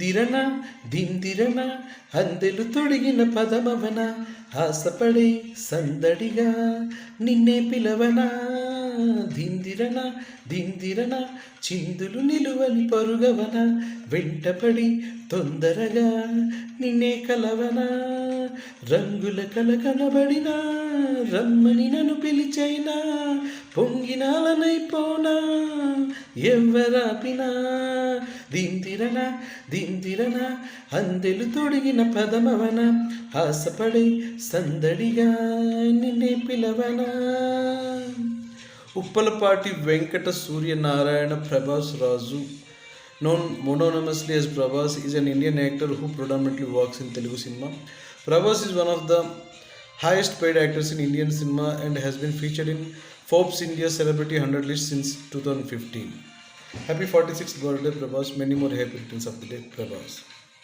దిరన దిందిరన అందెలు తొడిగిన పదమవన ఆశపడే సందడిగా నిన్నే పిలవనా దిందిరన దిందిరన చిందులు నిలువని పరుగవన వెంటపడి తొందరగా నిన్నే కలవనా రంగుల కల కనబడినా రమ్మని నన్ను పిలిచైనా పొంగినాలనైపోనా ఎవ్వరాపినా దిందిరన దిందిరన అందెలు తొడిగిన పదమవన ఆశపడే సందడిగా నిన్నే పిలవనా. ఉప్పలపాటి వెంకట సూర్యనారాయణ ప్రభాస్ రాజు, known mononymously as Prabhas, is an Indian actor who predominantly works in Telugu cinema. Prabhas is one of the highest paid actors in Indian cinema and has been featured in Forbes India Celebrity 100 list since 2015. Happy 46th birthday, Prabhas. Many more happy returns of the day, Prabhas.